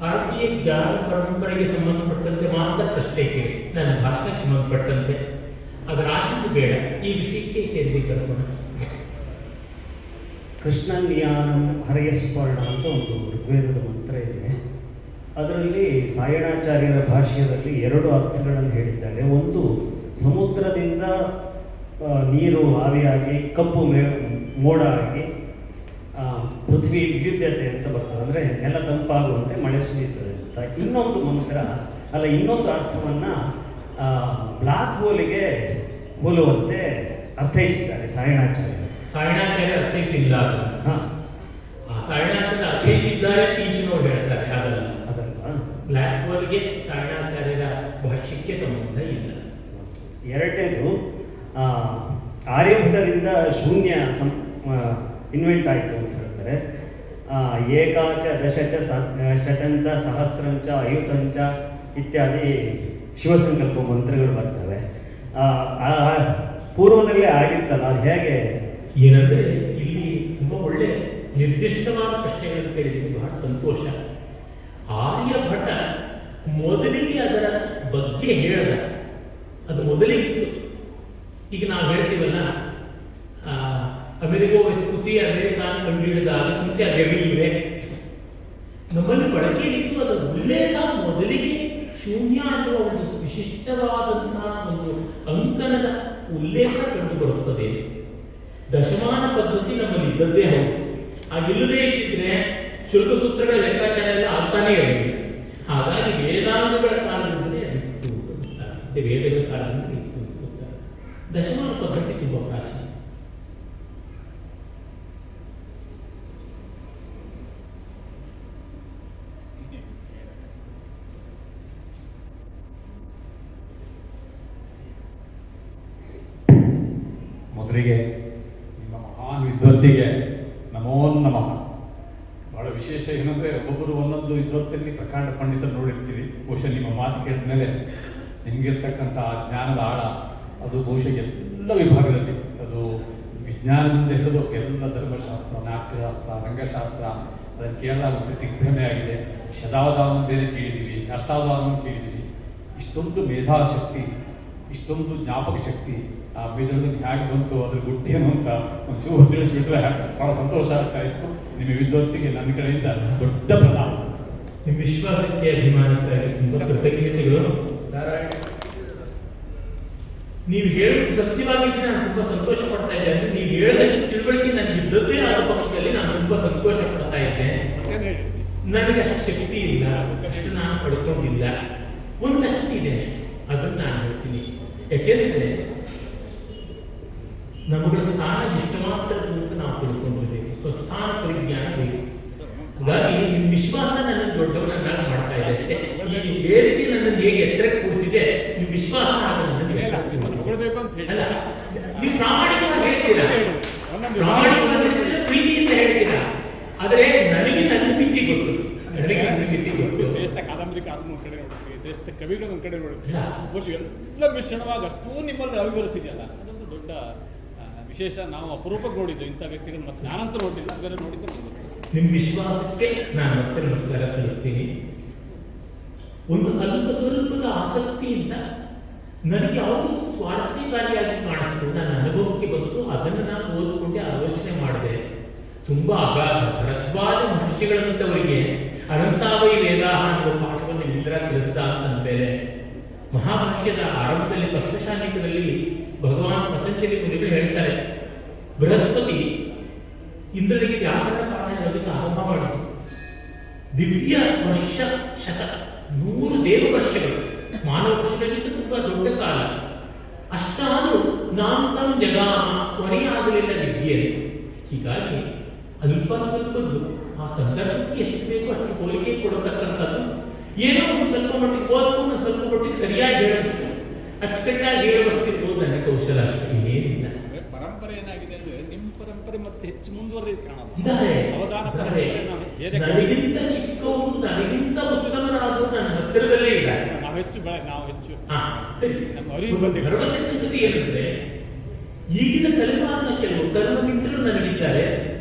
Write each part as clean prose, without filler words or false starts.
ಭಾರತೀಯ ಜ್ಞಾನ ಪರಂಪರೆಗೆ ಸಂಬಂಧಪಟ್ಟಂತೆ ಮಾತ್ರ ಪ್ರಶ್ನೆ ಕೇಳಿ, ನನ್ನ ಭಾಷಣಕ್ಕೆ ಸಂಬಂಧಪಟ್ಟಂತೆ ಅದರ ಆಚೆಗೂ ಬೇಡ. ಈ ವಿಷಯಕ್ಕೆ ಕೇಂದ್ರೀಕರಿಸೋಣ. ಕೃಷ್ಣನ್ಯಾನಂ ಹರಯಸ್ಪರ್ಣ ಅಂತ ಒಂದು ಋಗ್ವೇದದ ಮಂತ್ರ ಇದೆ. ಅದರಲ್ಲಿ ಸಾಯಣಾಚಾರ್ಯರ ಭಾಷ್ಯದಲ್ಲಿ 2 ಅರ್ಥಗಳನ್ನು ಹೇಳಿದ್ದಾರೆ. ಒಂದು, ಸಮುದ್ರದಿಂದ ನೀರು ಆವಿಯಾಗಿ ಕಪ್ಪು ಮೋಡ ಆಗಿ ಪೃಥ್ವಿ ವಿದ್ಯುತ್ಯತೆ ಅಂತ ಬರ್ತದೆ, ಅಂದರೆ ನೆಲ ತಂಪಾಗುವಂತೆ ಮಳೆ ಸುರಿಯುತ್ತದೆ ಅಂತ. ಇನ್ನೊಂದು ಮಂತ್ರ ಇನ್ನೊಂದು ಅರ್ಥವನ್ನು ಬ್ಲಾಕ್ ಹೋಲಿಗೆ ಹೋಲುವಂತೆ ಅರ್ಥೈಸಿದ್ದಾರೆ ಸಾಯಣಾಚಾರ್ಯರು. ಸಾಯಣಾಚಾರ್ಯ ಅರ್ಥೈಸಿಲ್ಲ. ಸಾಯಣಾಚಾರ್ಯ ಅರ್ಥೈಸಿದ್ದಾರೆ ಈಶನವರು ಹೇಳ್ತಾರೆ, ಅದಲ್ಲ. ಬ್ಲ್ಯಾಕ್ ಹೋಲ್ಗೆ ಸಾಯಣಾಚಾರ್ಯರ ಭಾಷ್ಯಕ್ಕೆ ಸಂಬಂಧ ಇಲ್ಲ. ಎರಡನೇದು, ಆರ್ಯಭಟರಿಂದ ಶೂನ್ಯ ಇನ್ವೆಂಟ್ ಆಯಿತು ಅಂತ ಹೇಳ್ತಾರೆ. ಏಕಾಚ ದಶಚ ಶತಂಚ ಸಹಸ್ರಂಚ ಅಯುತಂಚ ಇತ್ಯಾದಿ ಶಿವಸಂಕಲ್ಪ ಮಂತ್ರಗಳು ಬರ್ತವೆ. ಪೂರ್ವದಲ್ಲೇ ಆಗಿತ್ತಲ್ಲ, ಅದು ಹೇಗೆ? ಏನಂದರೆ ಇಲ್ಲಿ ತುಂಬ ಒಳ್ಳೆ ನಿರ್ದಿಷ್ಟವಾದ ಪ್ರಶ್ನೆಗಳನ್ನು ಕೇಳಿದ್ದೀನಿ, ಬಹಳ ಸಂತೋಷ. ಆರ್ಯಭಟ ಮೊದಲಿಗೆ ಅದರ ಬಗ್ಗೆ ಹೇಳ್ದ, ಅದು ಮೊದಲಿಗಿತ್ತು. ಈಗ ನಾವು ಹೇಳ್ತೀವಲ್ಲ, ಅಮೆರಿಕೋ ವೆಸ್ಪುಸಿ ಅಮೆರಿಕಾನ ಕಂಡುಹಿಡಿದಾಗ ಮುಂಚೆ ಅದಿರಲಿದೆ, ನಮ್ಮಲ್ಲಿ ಬಳಕೆಯಿತ್ತು. ಅದರ ಉಲ್ಲೇಖ ಮೊದಲಿಗೆ ಶೂನ್ಯ ಅನ್ನುವ ಒಂದು ವಿಶಿಷ್ಟವಾದಂತಹ ಒಂದು ಅಂಕಣದ ಉಲ್ಲೇಖ ಕಂಡುಬರುತ್ತದೆ. ದಶಮಾನ ಪದ್ಧತಿ ನಮ್ಮಲ್ಲಿ ಇದ್ದದ್ದೇ ಹೌದು. ಆಗಿಲ್ಲದೇ ಇದ್ದಿದ್ರೆ ಶುಲ್ಕ ಸೂತ್ರಗಳ ಲೆಕ್ಕಾಚಾರ ಎಲ್ಲ ಆಗ್ತಾನೇ ಇರಲಿಲ್ಲ. ಹಾಗಾಗಿ ವೇದಾಂಗಗಳ ಕಾಲದಿಂದಲೇ ಅದಿತ್ತು ಅಂತ, ವೇದಗಳ ಕಾಲದಿಂದ ಇತ್ತು ಅಂತ ಗೊತ್ತಾರೆ. ದಶಮಾನ ಪದ್ಧತಿ ತುಂಬ ಪ್ರಾಚೀನ. ಮೊದಲಿಗೆ ನಿಮ್ಮ ಮಹಾನ್ ವಿದ್ವತ್ತಿಗೆ ನಮೋ ನಮಃ. ಬಹಳ ವಿಶೇಷ ಏನಂದರೆ, ಒಬ್ಬೊಬ್ಬರು ಒಂದೊಂದು ವಿದ್ವತ್ತಲ್ಲಿ ಪ್ರಕಾಂಡ ಪಂಡಿತರು ನೋಡಿರ್ತೀವಿ. ಬಹುಶಃ ನಿಮ್ಮ ಮಾತು ಕೇಳಿದ ಮೇಲೆ ನಿಮಗಿರ್ತಕ್ಕಂಥ ಜ್ಞಾನದ ಆಳ ಅದು ಬಹುಶಃ ಎಲ್ಲ ವಿಭಾಗದಲ್ಲಿ, ಅದು ವಿಜ್ಞಾನದಿಂದ ಹಿಡಿದು ಎಲ್ಲ ಧರ್ಮಶಾಸ್ತ್ರ, ನಾಟ್ಯಶಾಸ್ತ್ರ, ರಂಗಶಾಸ್ತ್ರ, ಅದನ್ನು ಕೇರಳ ಒಂದು ದಿಗ್ಭ್ರಮೆ ಆಗಿದೆ. ಶತಾವಧಾನ ಬೇರೆ ಕೇಳಿದ್ದೀವಿ, ಅಷ್ಟಾವಧಾನ ಕೇಳಿದ್ದೀವಿ. ಇಷ್ಟೊಂದು ಮೇಧಾಶಕ್ತಿ, ಇಷ್ಟೊಂದು ಜ್ಞಾಪಕ ಶಕ್ತಿ ಆ ವೇದದಲ್ಲಿ ಹೇಗೆ ಬಂತು, ಅದ್ರ ಗುಟ್ಟೇನು ಅಂತ ಒಂಚೂರು ತಿಳಿಸ್ಬಿಟ್ರೆ ಭಾಳ ಸಂತೋಷ ಆಗ್ತಾ ಇತ್ತು. ನಿಮ್ಮ ವಿದ್ವತ್ತಿಗೆ ನನ್ನ ಕಡೆಯಿಂದ ದೊಡ್ಡ ಪ್ರಣಾಮ. ನಿಮ್ಮ ವಿಶ್ವಾಸಕ್ಕೆ ಅಭಿಮಾನಕ್ಕಾಗಿ ತುಂಬ ಕೃತಜ್ಞತೆಗಳು. ನೀವು ಹೇಳೋದು ಸತ್ಯವಾಗಿದ್ದರೆ ನಾನು ತುಂಬ ಸಂತೋಷ ಪಡ್ತಾ ಇದ್ದೆ. ಅಂದರೆ ನೀವು ಹೇಳಿದಷ್ಟು ತಿಳುವಳಿಕೆ ನನಗೆ ಇದ್ದದ್ದೇ ಆದ ಪಕ್ಷದಲ್ಲಿ ನಾನು ತುಂಬ ಸಂತೋಷ ಪಡ್ತಾ ಇದ್ದೆ. ನನಗೆ ಅಷ್ಟು ಶಕ್ತಿ ಇಲ್ಲ, ಅಷ್ಟು ನಾನು ಪಡ್ಕೊಂಡಿಲ್ಲ. ಒಂದಷ್ಟು ಇದೆ ಅಷ್ಟು, ಅದನ್ನು ನಾನು ಹೇಳ್ತೀನಿ. ಯಾಕೆಂದರೆ ನಮಗೆ ಸ್ಥಾನ ಇಷ್ಟ ಮಾತ್ರ ಅಂತ ನಾವು ತಿಳ್ಕೊಂಡಿರ್ಬೇಕು. ಸ್ವಸ್ಥಾನ ಪರಿಜ್ಞಾನ ಬೇಕು. ಹಾಗಾಗಿ ನಿಮ್ಮ ವಿಶ್ವಾಸ ನನ್ನನ್ನು ದೊಡ್ಡವನನ್ನಾಗಿ ಮಾಡ್ತಾ ಇದೆ. ಈ ವೇದಿಕೆ ನನ್ನನ್ನು ಹೇಗೆ ಎತ್ತರಕ್ಕೆ ಕೂರಿಸಿದೆ, ನಿಮ್ಮ ವಿಶ್ವಾಸ ಅಲ್ಲ, ನೀವು ಪ್ರಾಮಾಣಿಕವಾಗಿ ಹೇಳ್ತೀರಾ, ಪ್ರಾಮಾಣಿಕವಾಗಿ ಪ್ರೀತಿಯಿಂದ ಹೇಳ್ತೀರಾ. ಆದರೆ ನನಗೆ ನನ್ನ ಮಿತಿ ಗೊತ್ತು, ನನಗೆ ನನ್ನ ಮಿತಿ ಗೊತ್ತು. ಶ್ರೇಷ್ಠ ಕಾದಂಬರಿಕಾರನ ಕಡೆ ನೋಡ್ತೀವಿ, ಶ್ರೇಷ್ಠ ಕವಿಗಳ ಕಡೆ ನೋಡ್ತೀವಿ. ಬಹುಶಃ ಎಲ್ಲ ಮಿಶ್ರಣವಾಗಿ ಅಷ್ಟೂ ನಿಮ್ಮಲ್ಲಿ ಅವಿವರಿಸಿದೆಯಲ್ಲ, ಅದೊಂದು ದೊಡ್ಡ ವಿಶೇಷ. ನಾವು ಅಪರೂಪಕ್ಕೆ ನೋಡಿದ್ದು ಇಂಥ ವ್ಯಕ್ತಿಗಳು, ಮತ್ತು ನಾನಂತೂ ನೋಡಿಲ್ಲ, ಬೇರೆ ನೋಡಿದ್ದು ನಿಮಗೆ. ನಿಮ್ಮ ವಿಶ್ವಾಸಕ್ಕೆ ನಾನು ಮತ್ತೆ ನಮಸ್ಕಾರ ಸಲ್ಲಿಸ್ತೀನಿ. ಒಂದು ಅಲ್ಪ ಸ್ವಲ್ಪದ ಆಸಕ್ತಿಯಿಂದ ನನಗೆ ಯಾವುದು ಸ್ವಾರಸ್ಯಕಾರಿಯಾಗಿ ಕಾಣಿಸ್ತು, ನನ್ನ ಅನುಭವಕ್ಕೆ ಬಂತು, ಅದನ್ನು ನಾನು ಓದಿಕೊಂಡೆ ಆಲೋಚನೆ ಮಾಡಿದೆ. ತುಂಬ ಅಗಾಧ ಭರದ್ವಾಜ ಮಹರ್ಷಿಗಳಂತವರಿಗೆ ಅನಂತಾವೈ ವೇದಾಹ ಅನ್ನುವ ಪಾಠವನ್ನು ಇಂದ್ರ ತಿಳಿಸಿದ ಅಂದಮೇಲೆ, ಮಹಾಭಾಷ್ಯದ ಆರಂಭದಲ್ಲಿ ಪದ್ಮಶಾಲಿಕದಲ್ಲಿ ಭಗವಾನ್ ಪತಂಜಲಿ ಮುನಿಗಳು ಹೇಳ್ತಾರೆ, ಬೃಹಸ್ಪತಿ ಇಂದ್ರನಿಗೆ ವ್ಯಾಕರಣ ಪಾಠ ಹೇಳೋದಕ್ಕೆ ಆರಂಭ ಮಾಡಿದ್ರು. ದಿವ್ಯ ವರ್ಷ ಶತ 100 ದೇವ ವರ್ಷಗಳು, ಮಾನವ ವರ್ಷಗಳಿಗಿಂತ ತುಂಬ ದೊಡ್ಡ ಕಾಲ. ಅಷ್ಟಾದರೂ ನಾಂತಂ ಜಗಾಮ, ಕೊನೆಯಾಗಲಿಲ್ಲ ವಿದ್ಯೆಯಲ್ಲಿ. ಹೀಗಾಗಿ ಅಲ್ಪ ಸ್ವಲ್ಪದ್ದು ಆ ಸಂದರ್ಭಕ್ಕೆ ಎಷ್ಟು ಬೇಕೋ ಅಷ್ಟು ಹೋಲಿಕೆ ಕೊಡತಕ್ಕಂಥದ್ದು. ಏನೋ ಒಂದು ಸ್ವಲ್ಪ ಮಟ್ಟಿಗೆ ಓದ್ಕೊಂಡು ಸ್ವಲ್ಪ ಮಟ್ಟಿಗೆ ಸರಿಯಾಗಿ ಹೇಳೋಷ್ಟು, ಅಚ್ಚುಕಟ್ಟಾಗಿ ಹೇಳುವಷ್ಟಿರ್ಬೋದು ನನ್ನ ಕೌಶಲ, ಅಷ್ಟೇ, ಇನ್ನೇನಿಲ್ಲ. ಪರಂಪರೆ ಏನಾಗಿದೆ ಅಂದರೆ, ನಿಮ್ಮ ಪರಂಪರೆ ಮತ್ತೆ ಹೆಚ್ಚು ಮುಂದುವರೆದು ಕಾಣೋದು. ಅವಧಾನ ನನಗಿಂತ ಚಿಕ್ಕವರು, ನನಗಿಂತ ಉತ್ತಮರಾದರು ನನ್ನ ಹತ್ತಿರದಲ್ಲೇ ಇಲ್ಲ. ನಾವು ಹೆಚ್ಚು ಸರಿ. ನಮ್ಮ ಭರವಸೆ ಸಂಗತಿ ಏನಂದ್ರೆ, ಈಗಿನ ತಲೆಮಾರಿನ ಕೆಲವು ತರುಣ ಮಿತ್ರರು ನನಗಿದ್ದಾರೆ.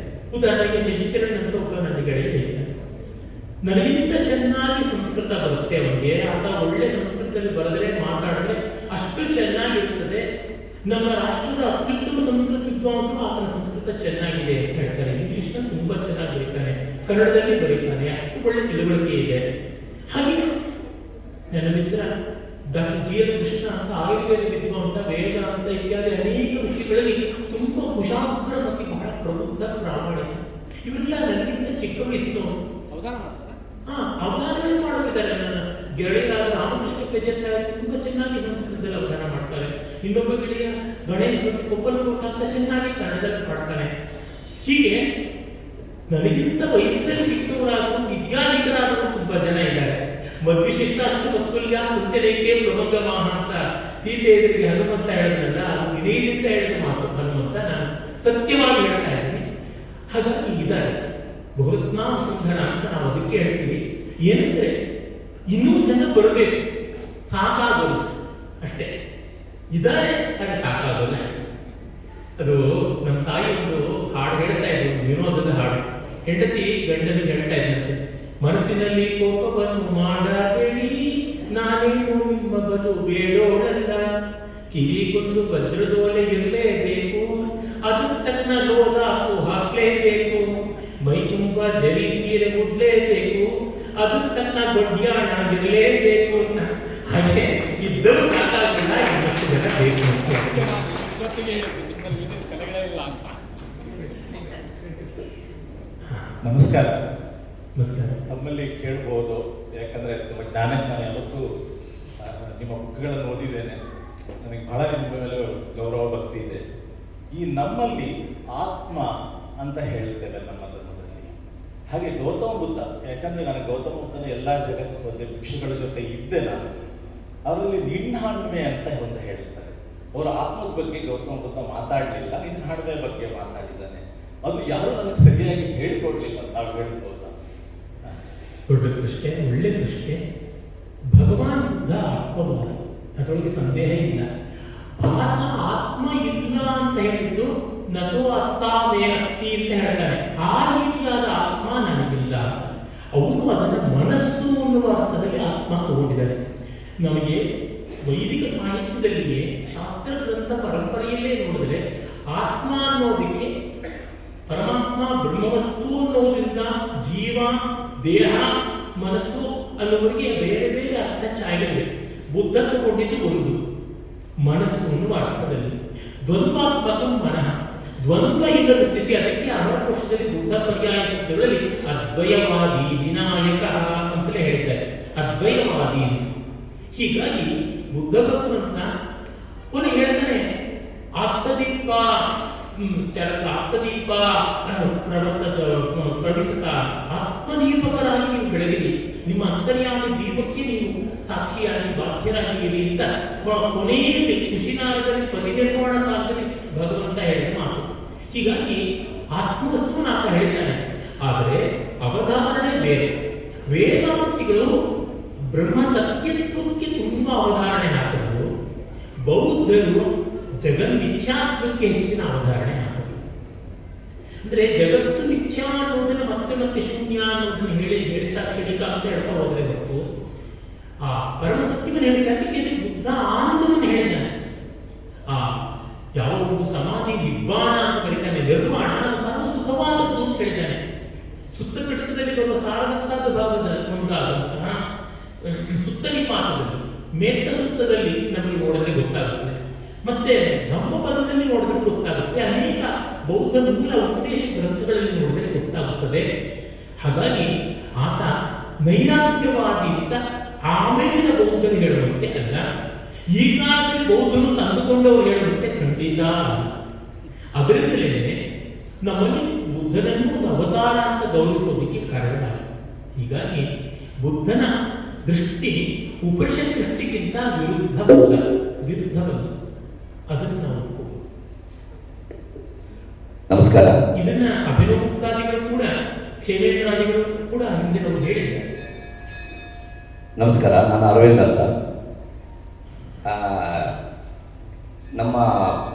ಉದಾಹರಣೆಗೆ ಶಶಿಕರಣ್ ಅಂತ ಒಬ್ಬ ನನ್ನ ಗೆಳೆಯ ಇದ್ದಾರೆ. ನನಗಿಂತ ಚೆನ್ನಾಗಿ ಸಂಸ್ಕೃತ ಬರುತ್ತೆ ಅವನಿಗೆ, ಆತ ಒಳ್ಳೆ ಸಂಸ್ಕೃತದಲ್ಲಿ ಬರೆದರೆ ಮಾತಾಡಿದ್ರೆ ಅಷ್ಟು ಚೆನ್ನಾಗಿರುತ್ತದೆ. ನಮ್ಮ ರಾಷ್ಟ್ರದ ಅತ್ಯುತ್ತಮ ಸಂಸ್ಕೃತ ವಿದ್ವಾಂಸರು ಆತನ ಸಂಸ್ಕೃತ ಚೆನ್ನಾಗಿದೆ ಅಂತ ಹೇಳ್ತಾರೆ. ಇಂಗ್ಲಿಷ್ನ ತುಂಬಾ ಚೆನ್ನಾಗಿ ಬರೀತಾನೆ, ಕನ್ನಡದಲ್ಲಿ ಬರೀತಾನೆ, ಅಷ್ಟು ಒಳ್ಳೆ ತಿಳುವಳಿಕೆ ಇದೆ. ಹಾಗೆ ನನ್ನ ಮಿತ್ರ ಡಾಕ್ಟರ್ GL ಕೃಷ್ಣ ಅಂತ ಆಯುರ್ವೇದ ವಿದ್ವಾಂಸ, ವೇದಾಂತ ಇತ್ಯಾದಿ ಅನೇಕ ವಿಷಯಗಳಲ್ಲಿ ತುಂಬಾ ಕುಶಾಗ್ರ ಮತ್ತು ಬಹಳ ಪ್ರಬುದ್ಧ ಪ್ರಾಮಾಣಿಕ. ಇವೆಲ್ಲ ನನಗಿಂತ ಚಿಕ್ಕ ವಯಸ್ಸಿನವರು. ಅವಧಾನ ಮಾಡ್ತಾರೆ. ಅವಧಾನಗಳು ಮಾಡೋದಿದ್ದಾರೆ. ನನ್ನ ಗೆಳೆಯರಾದ ರಾಮಕೃಷ್ಣ ಪೆಜೆತ್ತ ತುಂಬಾ ಚೆನ್ನಾಗಿ ಸಂಸ್ಕೃತದಲ್ಲಿ ಅವಧಾನ ಮಾಡ್ತಾರೆ. ಇನ್ನೊಬ್ಬ ಗೆಳೆಯ ಗಣೇಶ್ ಮತ್ತು ಕೊಪ್ಪಲಕೋಟ ಅಂತ ಚೆನ್ನಾಗಿ ಕನ್ನಡದಲ್ಲಿ ಮಾಡ್ತಾನೆ. ಹೀಗೆ ನನಗಿಂತ ವಯಸ್ಸಿನಲ್ಲಿ ಚಿಕ್ಕವರಾದರೂ ವಿದ್ಯಾಧಿಕರಾದರೂ ತುಂಬಾ ಜನ ಇದ್ದಾರೆ. ಮದ್ವಿಶಿಷ್ಟಾಷ್ಟ ಮತ್ತುಲ್ಯ ಸತ್ಯರೇಖೆ ಪ್ರಮಗವಾಹ ಅಂತ ಸೀತೆ ಎದುರಿಗೆ ಹನುಮಂತ ಹೇಳಿದ್ನಲ್ಲ, ಅದು ವಿನಯದಿಂದ ಹೇಳಿದ ಮಾತು ಹನುಮಂತ, ನಾನು ಸತ್ಯವಾಗಿ ಹೇಳ್ತಾ ಇದ್ದೀನಿ. ಹಾಗಾಗಿ ಇದ್ದಾರೆ ಬಹುರತ್ನಾಮ ಸುಂದರ ಅಂತ ನಾವು ಅದಕ್ಕೆ ಹೇಳ್ತೀವಿ. ಏನಂದ್ರೆ ಇನ್ನೂ ಜನ ಬರಬೇಕು, ಸಾಕಾಗಲ್ಲ ಅಷ್ಟೇ. ಇದ್ದಾರೆ ಹಾಗೆ ಸಾಕಾಗಲ್ಲ. ಅದು ನಮ್ಮ ತಾಯಿ ಒಂದು ಹಾಡು ಹೇಳ್ತಾ ಇದ್ರು, ವಿನೋದದ ಹಾಡು. ಹೆಂಡತಿ ಗಂಡನಿಗೆ ಹೇಳ್ತಾ ಇದ್ದಂತೆ, ಮನಸ್ಸಿನಲ್ಲಿ ಕೋಪವನ್ನು ಮಾಡಬೇಡಿ, ನಾನೇನು ನಿಮ್ಮ ಬಲು ಬೇಡೋಳಲ್ಲ, ಕಿವಿಗೊಂದು ವಜ್ರದೋಲೆ ಇರಲೇಬೇಕು, ಅದು ತನ್ನ ಲೋಲಾಕು ಹಾಕ್ಲೇಬೇಕು, ಮೈ ತುಂಬ ಜರಿ ಸೀರೆ ಮುಡ್ಲೇಬೇಕು, ಅದು ತನ್ನ ಬಡ್ಯಾಣ ಇರಲೇಬೇಕು ಅಂತ. ಹಾಗೆ ಇದ್ದರೂ ಸಾಕಾಗಿಲ್ಲ, ಇನ್ನಷ್ಟು ಜನ ಬೇಕು ಅಂತ. ಇವತ್ತಿಗೆ ಹೇಳಿದ್ದು ನಿಮ್ಮಲ್ಲಿ ಏನೇನು ಕಲೆಗಳೇ ಇಲ್ಲ ಅಂತ. ನಮಸ್ಕಾರ. ನಮಸ್ಕಾರ. ತಮ್ಮಲ್ಲಿ ಕೇಳ್ಬೋದು, ಯಾಕಂದರೆ ನಿಮ್ಮ ಜ್ಞಾನಕ್ಕೆ ನಾನು ಯಾವತ್ತೂ ನಿಮ್ಮ ಬುಕ್ಗಳನ್ನು ಓದಿದ್ದೇನೆ. ನನಗೆ ಬಹಳ ನಿಮ್ಮ ಮೇಲೆ ಗೌರವ ಭಕ್ತಿ ಇದೆ. ಈ ನಮ್ಮಲ್ಲಿ ಆತ್ಮ ಅಂತ ಹೇಳ್ತೇವೆ ನಮ್ಮ ಧರ್ಮದಲ್ಲಿ. ಹಾಗೆ ಗೌತಮ ಬುದ್ಧ, ಯಾಕಂದರೆ ನಾನು ಗೌತಮ ಬುದ್ಧನ ಎಲ್ಲ ಜಗತ್ತು ಮತ್ತು ಭಿಕ್ಷುಗಳ ಜೊತೆ ಇದ್ದೆ ನಾನು. ಅವರಲ್ಲಿ ನಿನ್ಹಾಣ್ಮೆ ಅಂತ ಒಂದು ಹೇಳ್ತಾರೆ. ಅವರ ಆತ್ಮದ ಬಗ್ಗೆ ಗೌತಮ ಬುದ್ಧ ಮಾತಾಡಲಿಲ್ಲ, ನಿನ್ಹಾಣ್ಮೆ ಬಗ್ಗೆ ಮಾತಾಡಿದ್ದಾನೆ. ಅದು ಯಾರು ನನಗೆ ಸರಿಯಾಗಿ ಹೇಳಿಕೊಡ್ಲಿಲ್ಲ, ನಾವು ಹೇಳ್ಬೋದಾ? ದೊಡ್ಡ ಪ್ರಶ್ನೆ, ಒಳ್ಳೆ ಪ್ರಶ್ನೆ. ಭಗವಾನ್ ಬುದ್ಧ ಆತ್ಮವಾದ, ಅದರೊಳಗೆ ಸಂದೇಹ ಇಲ್ಲ. ಆತ ಆತ್ಮ ಇಲ್ಲ ಅಂತ ಹೇಳಿದ್ದು ನಸೋ ಅತ್ತಾಮೇ ಅತ್ತಿ ಅಂತ ಹೇಳ್ತಾನೆ. ಆ ರೀತಿಯಾದ ಆತ್ಮ ನನಗಿಲ್ಲ. ಅವನು ಅದನ್ನು ಮನಸ್ಸು ಅನ್ನುವ ಅರ್ಥದಲ್ಲಿ ಆತ್ಮ ತಗೊಂಡಿದ್ದಾನೆ. ನಮಗೆ ವೈದಿಕ ಸಾಹಿತ್ಯದಲ್ಲಿಯೇ ಶಾಸ್ತ್ರ ಗ್ರಂಥ ಪರಂಪರೆಯಲ್ಲೇ ನೋಡಿದ್ರೆ ಆತ್ಮ ಅನ್ನೋದಕ್ಕೆ ಪರಮಾತ್ಮ ಬ್ರಹ್ಮವಸ್ತು ಅನ್ನೋದ್ರಿಂದ ಜೀವ, ದೇಹ, ಮನಸ್ಸು ಅನ್ನೋವರಿಗೆ ಬೇರೆ ಬೇರೆ ಅರ್ಥ ಛಾಯೆಗಳಿವೆ. ಬುದ್ಧ ತಗೊಂಡಿದ್ದು ಒಂದು ಮನಸ್ಸು ಅನ್ನುವ ಅರ್ಥದಲ್ಲಿ. ದ್ವಂದ್ವಾತ್ಮಕ ಮನಃ, ದ್ವಂದ್ವ ಇಲ್ಲದ ಸ್ಥಿತಿ. ಅದಕ್ಕೆ ಅಮರಕೋಶದಲ್ಲಿ ಬುದ್ಧ ಪರ್ಯಾಯ ಶಬ್ದಗಳಲ್ಲಿ ಅದ್ವಯವಾದಿ, ವಿನಾಯಕ ಅಂತಲೇ ಹೇಳಿದ್ದಾರೆ. ಅದ್ವಯವಾದಿ. ಹೀಗಾಗಿ ಬುದ್ಧ ಭಗವಂತ ಕೊನೆ ಹೇಳ್ತಾನೆ, ಆತ್ಮದೀಪ ಆತ್ಮದೀಪ ಪ್ರವಿಸತ, ಆತ್ಮದೀಪಕರಾಗಿ ನೀವು ಬೆಳೆದಿರಿ, ನಿಮ್ಮ ಅಂತರ್ಯಾಮಿ ದೀಪಕ್ಕೆ ನೀವು ಸಾಕ್ಷಿಯಾಗಿ ಬಾಧ್ಯರಾಗಿರಿ ಅಂತ ಕೊನೆಯಲ್ಲಿ ಕುಶಿನಾರದಲ್ಲಿ ಪರಿನಿರ್ವಾಣ ಕಾಲದಲ್ಲಿ ಭಗವಂತ ಹೇಳಿದ ಮಾತು. ಹೀಗಾಗಿ ಆತ್ಮವಸ್ತುವನ್ನು ಆತ ಹೇಳ್ತಾನೆ. ಆದರೆ ಅವಧಾರಣೆ ಬೇರೆ. ವೇದಾಂತಿಗಳು ಬ್ರಹ್ಮ ಸತ್ಯತ್ವಕ್ಕೆ ತುಂಬಾ ಅವಧಾರಣೆ ಹಾಕಿದ್ರು. ಬೌದ್ಧರು ಜಗನ್ಮಿಥ್ಯಾತ್ವಕ್ಕೆ ಹೆಚ್ಚಿನ ಅವಧಾರಣೆ ಹಾಕಿದ್ರು. ಅಂದ್ರೆ ಜಗತ್ತು ಮಿಥ್ಯಾ ಅನ್ನೋದನ್ನು ಮತ್ತೆ ಮತ್ತೆ ಶೂನ್ಯ ಅನ್ನೋದನ್ನು ಹೇಳ್ತಾ ಕ್ಷಣಿಕ ಅಂತ ಹೇಳ್ತಾ ಹೋದ್ರೆ ಹೊರತು ಆ ಪರಮಸತ್ಯವನ್ನು ಹೇಳಿದ್ದಕ್ಕೆ ಬುದ್ಧ ಆನಂದವನ್ನು ಹೇಳಿದ್ದಾನೆ. ಯಾವ ಒಂದು ಸಮಾಧಿ ನಿರ್ವಾಣ ಅಂತ ಕರೀತಾನೆ, ನಿರ್ವಾಣ ತಾನು ಸುಖವಾದದ್ದು ಅಂತ ಹೇಳಿದ್ದಾನೆ. ಸುತ್ತ ಪಿಟಕದಲ್ಲಿ ಬರುವ ಸಾರವತ್ತಾದ ಭಾಗದ ಒಂದಾದಂತಹ ಸುತ್ತ ನಿಪಾತದಲ್ಲಿ, ಮೇಟ್ಟ ಸುತ್ತದಲ್ಲಿ ನಮಗೆ ನೋಡಿದ್ರೆ ಗೊತ್ತಾಗುತ್ತೆ, ಮತ್ತೆ ಧಮ್ಮಪದದಲ್ಲಿ ನೋಡಿದ್ರೆ ಗೊತ್ತಾಗುತ್ತೆ, ಅನೇಕ ಬೌದ್ಧ ಮೂಲ ಉಪದೇಶ ಗ್ರಂಥಗಳಲ್ಲಿ ನೋಡಿದ್ರೆ ಗೊತ್ತಾಗುತ್ತದೆ. ಹಾಗಾಗಿ ಆತ ನೈರಾತ್ಯವಾದಿ ಅಂತ ಆಮೇಲಿನ ಬೌದ್ಧರು ಹೇಳುವಂತೆ ಅಲ್ಲ, ಈಗಾಗಲೇ ಬೌದ್ಧರು ತಂದುಕೊಂಡವರು ಹೇಳುವಂತೆ ಖಂಡಿತ ಅಲ್ಲ. ಅದರಿಂದಲೇ ನಮ್ಮಲ್ಲಿ ಬುದ್ಧನನ್ನು ಒಂದು ಅವತಾರ ಅಂತ ಗೌರವಿಸೋದಕ್ಕೆ ಕಾರಣ. ಹೀಗಾಗಿ ಬುದ್ಧನ ದೃಷ್ಟಿ ಉಪನಿಷತ್ ದೃಷ್ಟಿಗಿಂತ ವಿರುದ್ಧವಲ್ಲ. ಅದನ್ನು ನಾವು ಒಪ್ಕೋಬಹುದು. ನಮಸ್ಕಾರ. ಇದನ್ನ ಅಭಿನವ ಮುಕ್ತಾದಿಗಳು ಕೂಡ, ಕ್ಷೇಮೇಂದ್ರಾದಿಗಳು ಕೂಡ ಹಿಂದೆ ನಾವು ಹೇಳಿದ್ದಾರೆ. ನಮಸ್ಕಾರ, ನಾನು ಅರವಿಂದ್ ಅಂತ. ನಮ್ಮ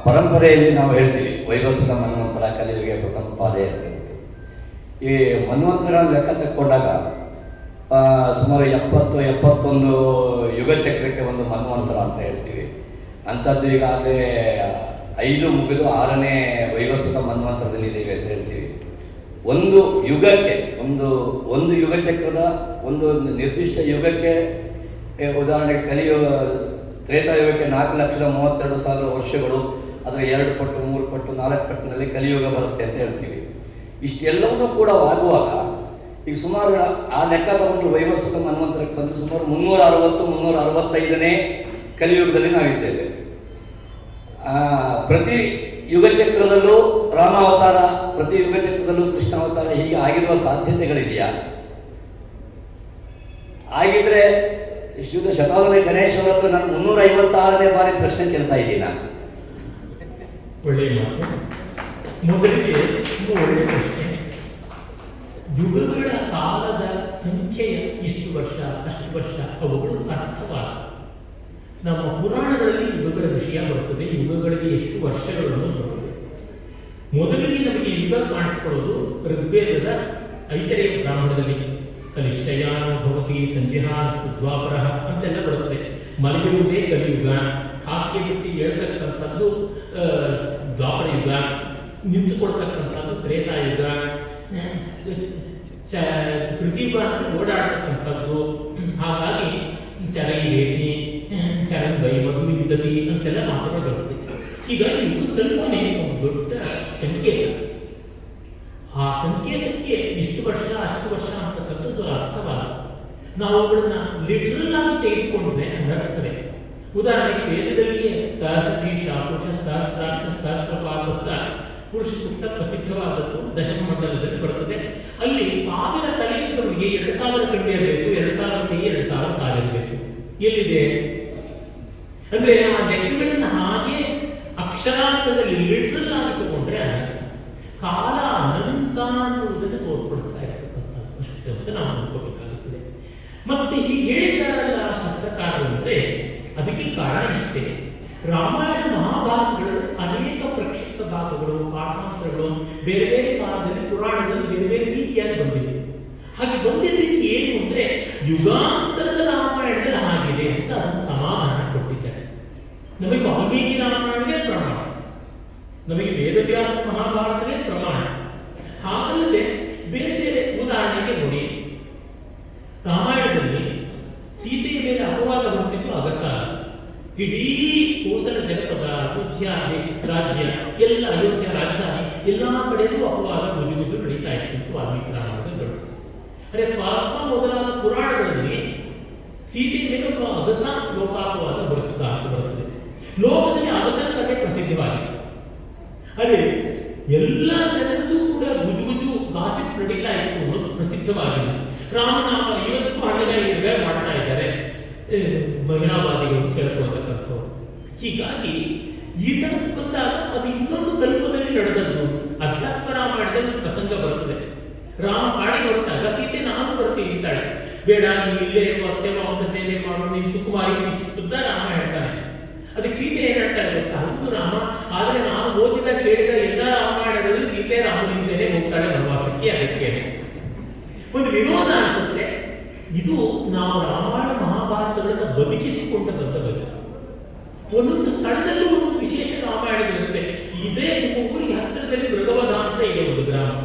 ಪರಂಪರೆಯಲ್ಲಿ ನಾವು ಹೇಳ್ತೀವಿ ವೈವಸ್ವತ ಮನ್ವಂತರ ಕಲಿಯುಗೆ ಪ್ರಥಮ ಪಾದೆ ಅಂತ ಹೇಳ್ತೀವಿ. ಈ ಮನ್ವಂತರಗಳ ಲೆಕ್ಕ ತಕ್ಕೊಂಡಾಗ ಸುಮಾರು 71 ಯುಗ ಚಕ್ರಕ್ಕೆ ಒಂದು ಮನ್ವಂತರ ಅಂತ ಹೇಳ್ತೀವಿ. ಅಂಥದ್ದು ಈಗಾಗಲೇ 5 ಮುಗಿದು 6ನೇ ವೈವಸ್ವತ ಮನ್ವಂತರದಲ್ಲಿ ಇದ್ದೀವಿ ಅಂತ ಹೇಳ್ತೀವಿ. ಒಂದು ಯುಗಕ್ಕೆ ಒಂದು ಯುಗ ಚಕ್ರದ ಒಂದು ನಿರ್ದಿಷ್ಟ ಯುಗಕ್ಕೆ, ಉದಾಹರಣೆಗೆ ಕಲಿಯುಗ ತ್ರೇತಾಯುಗಕ್ಕೆ 4,32,000 ವರ್ಷಗಳು, ಅದರ 2 ಪಟ್ಟು 3 ಪಟ್ಟು 4 ಪಟ್ಟಿನಲ್ಲಿ ಕಲಿಯುಗ ಬರುತ್ತೆ ಅಂತ ಹೇಳ್ತೀವಿ. ಇಷ್ಟೆಲ್ಲವೂ ಕೂಡ ಆಗುವಾಗ ಈಗ ಸುಮಾರು ಆ ಲೆಕ್ಕ ತಗೊಂಡು ವೈವಸ್ವತ ಮನ್ವಂತರಕ್ಕೆ ಬಂದು ಸುಮಾರು 365ನೇ ಕಲಿಯುಗದಲ್ಲಿ ನಾವಿದ್ದೇವೆ. ಪ್ರತಿ ಯುಗ ಚಕ್ರದಲ್ಲೂ ರಾಮಾವತಾರ, ಪ್ರತಿ ಯುಗ ಚಕ್ರದಲ್ಲೂ ಕೃಷ್ಣಾವತಾರ ಹೀಗೆ ಆಗಿರುವ ಸಾಧ್ಯತೆಗಳಿದೆಯಾ? ಆಗಿದ್ರೆ ಶ್ರೀಯುತ ಶತಾವರಿ ಗಣೇಶ್ ಅವರ ಹತ್ರ ನಾನು 356ನೇ ಬಾರಿ ಪ್ರಶ್ನೆ ಕೇಳ್ತಾ ಇದ್ದೀನಿ. ಒಳ್ಳೆಯ ಮಾತು. ಮೊದಲಿಗೆ ತುಂಬ ಒಳ್ಳೆಯ ಪ್ರಶ್ನೆ. ಯುಗಗಳ ಕಾಲದ ಸಂಖ್ಯೆಯ ಇಷ್ಟು ವರ್ಷ ಅಷ್ಟು ವರ್ಷ ಅವುಗಳು ಅರ್ಥವಾದ. ನಮ್ಮ ಪುರಾಣಗಳಲ್ಲಿ ಯುಗಗಳ ವಿಷಯ ಬರುತ್ತದೆ, ಯುಗಗಳಿಗೆ ಎಷ್ಟು ವರ್ಷಗಳನ್ನು ಬರುತ್ತದೆ. ಮೊದಲಿಗೆ ನಮಗೆ ಯುಗ ಕಾಣಿಸ್ಕೊಳ್ಳೋದು ಋಗ್ವೇದದ ಐತರೇಯ ಬ್ರಾಹ್ಮಣದಲ್ಲಿ ಕಲಿಶಯಾನೋ ಭವತಿ ಸಂಜಿಹಾಸ್ತು ದ್ವಾಪರ ಅಂತೆಲ್ಲ ಬರುತ್ತದೆ. ಮಲಗಿರುವುದೇ ಕಲಿಯುಗ, ಹಾಸಿಗೆ ಬಿಟ್ಟು ಹೇಳ್ತಕ್ಕಂಥದ್ದು ದ್ವಾಪರ ಯುಗ, ನಿಂತುಕೊಳ್ತಕ್ಕಂಥದ್ದು ತ್ರೇತಾಯುಗ, ಪೃಥ್ವಿಗ ಓಡಾಡ್ತಕ್ಕಂಥದ್ದು. ಹಾಗಾಗಿ ಚರೈವೇತಿ ಚರಂಬೈ ಮಧುವಿದ್ದದಿ ಅಂತೆಲ್ಲ ಮಾತುಗಳು ಬರುತ್ತೆ. ಹೀಗಾಗಿ ಯುಗ ಕಲ್ಪನೆ ಒಂದು ದೊಡ್ಡ ಸಂಕೇತ. ಆ ಸಂಕೇತಕ್ಕೆ ಇಷ್ಟು ವರ್ಷ ಅಷ್ಟು ವರ್ಷ ಅಂತಕ್ಕಂಥದ್ದು ಅರ್ಥವಲ್ಲ. ನಾವು ಅವುಗಳನ್ನ ಲಿಟ್ರಲ್ ಆಗಿ ತೆಗೆದುಕೊಂಡ್ರೆ ಅನರ್ಥವೇ. ಉದಾಹರಣೆಗೆ ವೇದದಲ್ಲಿಯೇ ಸಹಸ್ರೀಶ ಪುರುಷ ಸಹಸ್ರಾಕ್ಷ ಸಹಸ್ರಪಾದ ಪುರುಷ ಸೂಕ್ತ ಪ್ರಸಿದ್ಧವಾದದ್ದು ದಶಮ ಮಂಡಲದಲ್ಲಿ ಬರುತ್ತದೆ. ಅಲ್ಲಿ 1000 ತಲೆ ಇದ್ದವರಿಗೆ 2000 ಕಣ್ಣು ಇರಬೇಕು, 2000 ಕೈ 2000 ಕಾಲು ಇರಬೇಕು. ಎಲ್ಲಿದೆ ಅಂದ್ರೆ ಆ ಲೆಕ್ಕಗಳನ್ನ ಹಾಗೆ ಅಕ್ಷರಾರ್ಥದಲ್ಲಿ ಲಿಟ್ರಲ್ ಆಗಿ ತಗೊಂಡ್ರೆ ಕಾಲ ಅನಂತ ಅನ್ನುವುದನ್ನು ತೋರ್ಪಡಿಸ್ತಾ ಇರ್ತಕ್ಕಂಥದ್ದು ಅಷ್ಟೇ ಅಂತ ನಾವು ಅನ್ಕೋಬೇಕಾಗುತ್ತದೆ. ಮತ್ತೆ ಹೀಗೆ ಹೇಳಿದ್ದಾರಲ್ಲ ಶಾಸ್ತ್ರಕಾರರು ಅಂದ್ರೆ ಅದಕ್ಕೆ ಕಾರಣ ಇಷ್ಟೇ. ರಾಮಾಯಣ ಮಹಾಭಾರತಗಳು ಅನೇಕ ಪ್ರಕ್ಷಿಪ್ತ ಭಾಗಗಳು, ಪಾಠಾಂತರಗಳು ಬೇರೆ ಬೇರೆ ಕಾಲದಲ್ಲಿ ಪುರಾಣಗಳಲ್ಲಿ ಬೇರೆ ಬೇರೆ ರೀತಿಯಾಗಿ ಬಂದಿದೆ. ಹಾಗೆ ಬಂದಿದ್ದಕ್ಕೆ ಏನು ಅಂದ್ರೆ ಯುಗಾಂತರದ ರಾಮಾಯಣದಲ್ಲಿ ಆಗಿದೆ ಅಂತ ಅದನ್ನು ಸಮಾಧಾನ ಕೊಟ್ಟಿದ್ದಾರೆ. ನಮಗೆ ವಾಲ್ಮೀಕಿ ರಾಮಾಯಣವೇ ಪ್ರಮಾಣ, ನಮಗೆ ವೇದವ್ಯಾಸ ಮಹಾಭಾರತವೇ ಪ್ರಮಾಣ. ಹಾಗಲ್ಲದೆ ಬೇರೆ ಬೇರೆ ಉದಾಹರಣೆಗೆ ನೋಡಿ, ರಾಮಾಯಣದಲ್ಲಿ ಸೀತೆಯ ಮೇಲೆ ಅಪವಾದ ಹೊರಿಸಿದ್ದು ಅಗಸಾರ. ಇಡೀ ಕೋಸಲ ಜನಪದ, ಅಯೋಧ್ಯ ರಾಜ್ಯ ಎಲ್ಲ, ಅಯೋಧ್ಯ ರಾಜಧಾನಿ ಎಲ್ಲಾ ಕಡೆಯೂ ಅಪವಾದ ಗುಜುಗುಜು ನಡೀತಾ ಇತ್ತು ವಾಲ್ಮೀಕಿ ರಾಮಾಯಣದಲ್ಲಿ ಬರುತ್ತೆ. ಅದೇ ಪಾಪ ಮೊದಲಾದ ಪುರಾಣಗಳಲ್ಲಿ ಸೀತೆಯ ಮೇಲೆ ಒಬ್ಬ ಅಗಸ ಲೋಕಾಪವಾದ ಹೊರಿಸುತ್ತಾ ಅಂತ ಬರುತ್ತದೆ. ಲೋಕದಲ್ಲಿ ಅಗಸನ ಕಥೆ ಪ್ರಸಿದ್ಧವಾಗಿದೆ. ಅದೇ ಎಲ್ಲ ಜನರದ್ದು ಕೂಡ ಗುಜುಗುಜು ಗಾಸಿಪ್ ನಡೀತಾ ಇತ್ತು ಅನ್ನೋದು ಪ್ರಸಿದ್ಧವಾಗಿಲ್ಲ. ರಾಮನಾಮ ಇವತ್ತಿಗೂ ಹಣ್ಣಗಾಯಿ ಮಾಡ್ತಾ ಇದ್ದಾರೆ ಮಹಿಳಾವಾದಿಗಳು ಅಂತ ಹೇಳ್ಕೊಳ್ತಕ್ಕಂಥವ್ರು. ಹೀಗಾಗಿ ಈ ತರದ್ದು ಬಂದಾಗ ಅದು ಇನ್ನೊಂದು ಕಲ್ಪದಲ್ಲಿ ನಡೆದದ್ದು. ಅಧ್ಯಾತ್ಮ ರಾಮಾಯಣದಲ್ಲಿ ಪ್ರಸಂಗ ಬರುತ್ತದೆ. ರಾಮ ಕಾಡಿಗೆ ಹೊರಟಾಗ ಸೀತೆ ನಾನು ಬರ್ತೀನಿ ಇದ್ದಾಳೆ, ಬೇಡ ನೀವು ಇಲ್ಲೇ ಅತ್ಯವಾದ ಸೇವೆ ಮಾಡು, ನೀನು ಸುಕುಮಾರಿ ಇಷ್ಟು ರಾಮ ಹೇಳ್ತಾನೆ. ಅದಕ್ಕೆ ಸೀತೆ ಏನ್ ಹೇಳ್ತಾಳೆ ಗೊತ್ತಾ? ಹೌದು ರಾಮ, ಆದ್ರೆ ನಾನು ಓದಿದ ಕೇಳಿದ ಎಲ್ಲ ರಾಮಾಯಣಗಳಲ್ಲಿ ಸೀತೆ ರಾಮನಿಂದಲೇ ಹೋಗ್ತಾಳೆ ವನವಾಸಕ್ಕೆ. ಅದಕ್ಕೆ ಒಂದು ವಿರೋಧ ಅನಿಸುತ್ತೆ. ಇದು ನಾವು ರಾಮಾಯಣ ಮಹಾಭಾರತಗಳನ್ನ ಬದುಕಿಸಿಕೊಂಡ ಬಂದದ್ದು. ಒಂದೊಂದು ಸ್ಥಳದಲ್ಲೂ ಒಂದು ವಿಶೇಷ ರಾಮಾಯಣಗಳಿರುತ್ತೆ. ಇದೇ ನಿಮ್ಮ ಊರಿಗೆ ಹತ್ತಿರದಲ್ಲಿ ಮೃಗವಧ ಅಂತ ಇದೆ ಒಂದು ಗ್ರಾಮ,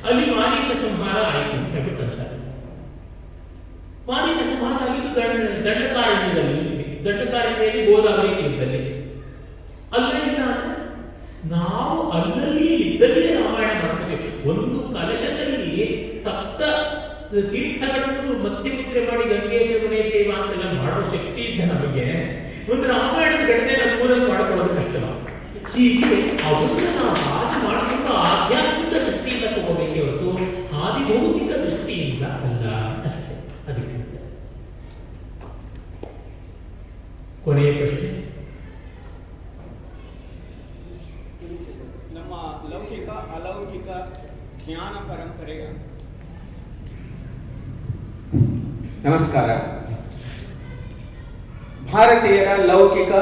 ಅಲ್ಲಿ ಮಾರೀಚ ಸಂಹಾರ ಆಯಿತು ಅಂತ ಹೇಳ್ಬಿಟ್ಟಂತಾರೆ. ಮಾರೀಚ ಸಂಹಾರ ಆಗಿದ್ದು ದಂಡಕಾರಣ್ಯದಲ್ಲಿ, ದಂಡಕಾರಣ್ಯದಲ್ಲಿ ಗೋದಾವರಿ ತೀರ್ಥದಲ್ಲಿ. ಅಲ್ಲೇ ಇಲ್ಲ ಅಂದ್ರೆ ನಾವು ಅಲ್ಲಲ್ಲಿ ಇದ್ದಲ್ಲೇ ರಾಮಾಯಣ ಮಾಡ್ತೇವೆ. ಒಂದು ಕಲಶದಲ್ಲಿ ಸಪ್ತ ತೀರ್ಥಗಳನ್ನು ಮತ್ಸ್ಯಮುದ್ರೆ ಮಾಡಿ ಗಂಗೆ ಚೇವನೆ ಚೇವ ಅಂತೆಲ್ಲ ಮಾಡೋ ಶಕ್ತಿ ಇದ್ದ ನಮಗೆ ಒಂದು ರಾಮಾಯಣದ ಘಟನೆ ನಮ್ಮ ಊರಲ್ಲಿ ಮಾಡಿಕೊಳ್ಳೋದು ಕಷ್ಟ. ಹೀಗೆ ಅವನ್ನ ನಾವು ಹಾಗೆ ಮಾಡಿಕೊಂಡು ಆಧ್ಯಾತ್ಮಿಕ ದೃಷ್ಟಿಯಿಂದ ತಗೋಬೇಕೆ ಹೊರತು ಆದಿಭೌತಿಕ ದೃಷ್ಟಿಯಿಂದ ಅಲ್ಲ ಅಷ್ಟೇ. ಅದಕ್ಕೆ ಕೊನೆಯ ಪ್ರಶ್ನೆ. ನಮ್ಮ ಲೌಕಿಕ ಅಲೌಕಿಕ ಜ್ಞಾನ ಪರಂಪರೆ. ನಮಸ್ಕಾರ. ಭಾರತೀಯರ ಲೌಕಿಕ